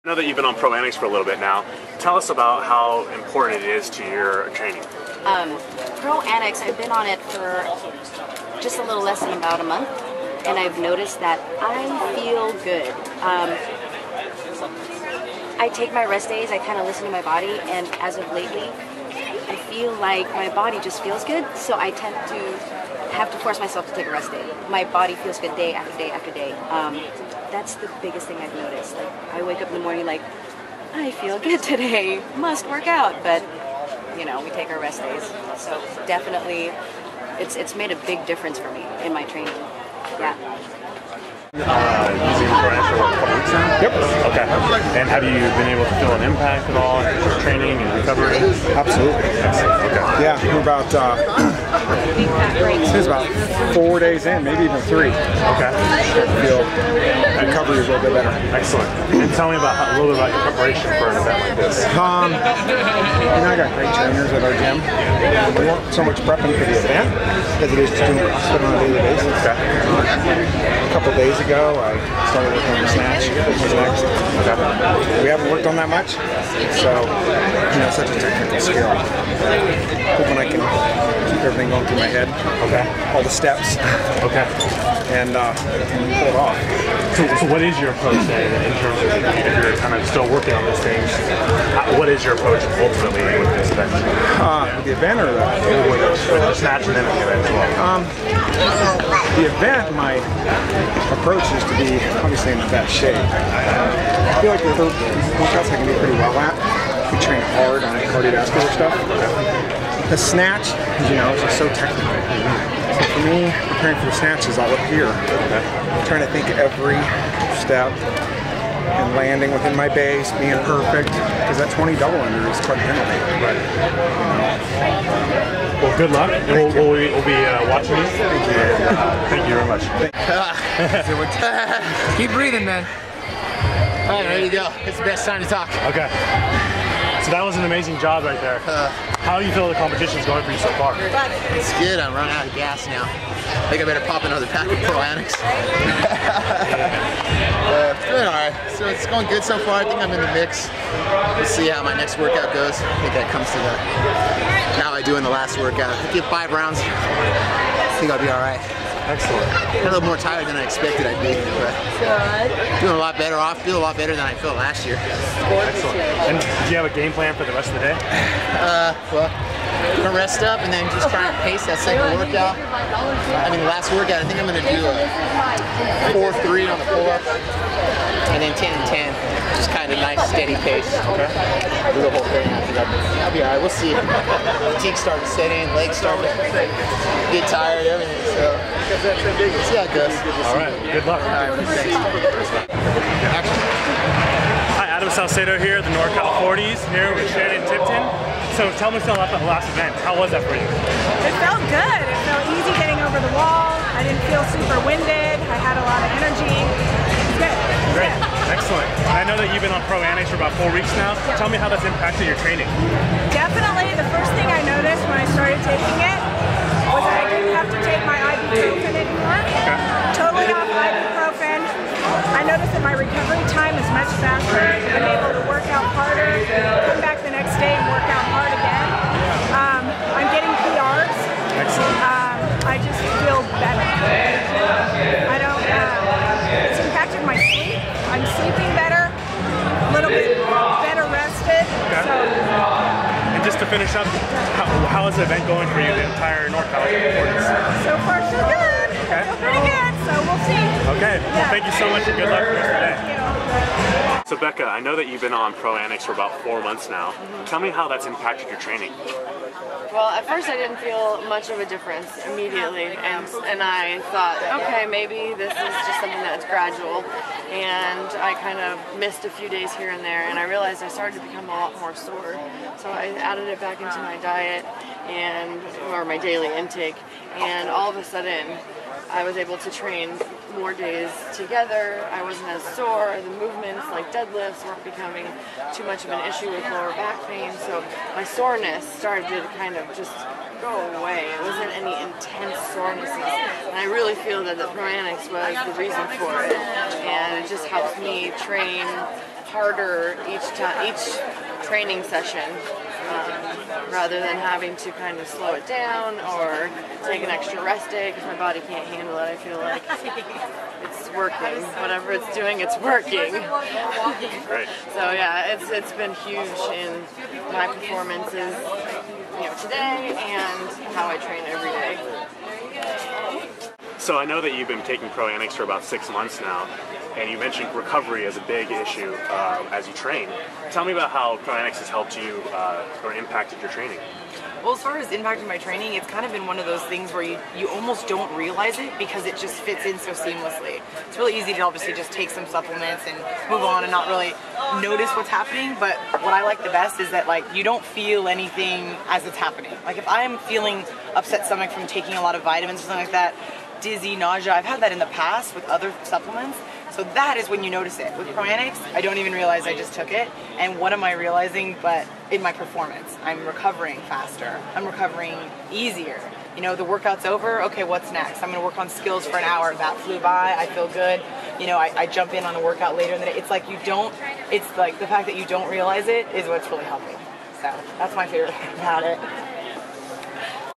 I know that you've been on ProAnox for a little bit now. Tell us about how important it is to your training. ProAnox, I've been on it for just a little less than about a month, and I've noticed that I feel good. I take my rest days, I kind of listen to my body, and as of lately, I feel like my body just feels good, so I tend to have to force myself to take a rest day. My body feels good day after day after day. That's the biggest thing I've noticed. Like, I wake up in the morning like, I feel good today, must work out, but you know, we take our rest days. So definitely, it's made a big difference for me in my training. Yeah. Using ProAnox for a couple weeks now? Yep. Okay. And have you been able to feel an impact at all in your training and recovery? Absolutely. Okay. Yeah, we're about it's about 4 days in, maybe even 3. Okay. I feel recovery is a little bit better. Excellent. And tell me about a little bit about your preparation for an event like this. I got great trainers at our gym. We weren't so much prepping for the event as it is just doing CrossFit on a daily basis. Okay. A couple days ago, I started working on the snatch. What's next? Okay. We haven't worked on that much, so you know, it's such a technical skill. Hoping I can keep everything going through my head. Okay. All the steps. Okay. And pull it off. So what is your approach then in terms of if you're kind of still working on these things? What is your approach ultimately with this event? With the event or with the snatch and then the event as well? The event, my approach is to be obviously in the best shape. I feel like the workouts I can do pretty well at. We train hard on the cardiovascular stuff. The snatch, you know, is just so technical. So for me, preparing for the snatch is all up here. I'm trying to think of every step and landing within my base, being perfect, because that 20 double under is quite a penalty. Right. Well, good luck, and we'll be watching you. Thank you. Thank you very much. Keep breathing, man. All right, ready to go. It's the best time to talk. Okay. So that was an amazing job right there. How do you feel the competition's going for you so far? It's good. I'm running out of gas now. I think I better pop another pack of ProAnox. Doing all right. So it's going good so far. I think I'm in the mix. We'll see how my next workout goes. I think that comes to how I do in the last workout. I give 5 rounds. I think I'll be all right. Excellent. I'm a little more tired than I expected I'd be, but doing a lot better. I feel a lot better than I felt last year. Excellent. And do you have a game plan for the rest of the day? Well, I'm gonna rest up and then just try and pace that second workout. I mean, the last workout, I think I'm gonna do a 4-3 on the pull-up, and then 10 and 10. Just kind of nice, steady pace. Okay. Do the whole thing. I think I'll be all right. We'll see. Fatigue starting to set in, legs starting to get tired, everything. So let's see how it goes. All right. Good luck. All right. Thanks. Hi, Adam Salcedo here at the NorCal 40s, here with Shannon Tipton. So tell me something about the last event. How was that for you? It felt good. It felt easy getting over the wall. I didn't feel super winded. I had a lot of energy. It's good. Great. Excellent. And I know that you've been on ProAnox for about 4 weeks now. Tell me how that's impacted your training. Definitely. The first thing I noticed when I started taking it was that I didn't have to take my ibuprofen anymore. Okay. Totally off ibuprofen. I noticed that my recovery time is much faster. I'm able to work out harder, come back the next day and work out hard again. I'm getting PRs. Excellent. I just feel better. I don't, it's impacted my sleep. I'm sleeping better, a little bit better rested. Okay. So, and just to finish up, how is the event going for you, the entire NorCal 40s? so far so good. Okay. I feel pretty good, so we'll see. Okay. Yeah. Well, thank you so much and good luck for the rest of the day. Thank you. So Becca, I know that you've been on ProAnox for about 4 months now. Tell me how that's impacted your training. Well, at first I didn't feel much of a difference immediately, and I thought, okay, maybe this is just something that's gradual, and I kind of missed a few days here and there, and I realized I started to become a lot more sore, so I added it back into my diet or my daily intake, and all of a sudden I was able to train more days together. I wasn't as sore. The movements like deadlifts weren't becoming too much of an issue with lower back pain. So my soreness started to kind of just go away. It wasn't any intense sorenesses. And I really feel that the ProAnox was the reason for it. And it just helps me train harder each training session, rather than having to kind of slow it down or take an extra rest day because my body can't handle it. I feel like it's working. Whatever it's doing, it's working. Great. So yeah, it's been huge in my performances, today and how I train every day. So I know that you've been taking ProAnox for about 6 months now, and you mentioned recovery as a big issue as you train. Tell me about how ProAnox has helped you or impacted your training. Well, as far as impacting my training, it's kind of been one of those things where you almost don't realize it because it just fits in so seamlessly. It's really easy to obviously just take some supplements and move on and not really notice what's happening, but what I like the best is that like you don't feel anything as it's happening. Like if I'm feeling upset stomach from taking a lot of vitamins or something like that, dizzy, nausea, I've had that in the past with other supplements. So that is when you notice it. With ProAnox, I don't even realize I just took it. And what am I realizing but in my performance? I'm recovering faster. I'm recovering easier. The workout's over, okay, what's next? I'm gonna work on skills for an hour. That flew by, I feel good. I jump in on a workout later in the day. It's like it's like the fact that you don't realize it is what's really helping. So that's my favorite thing about it.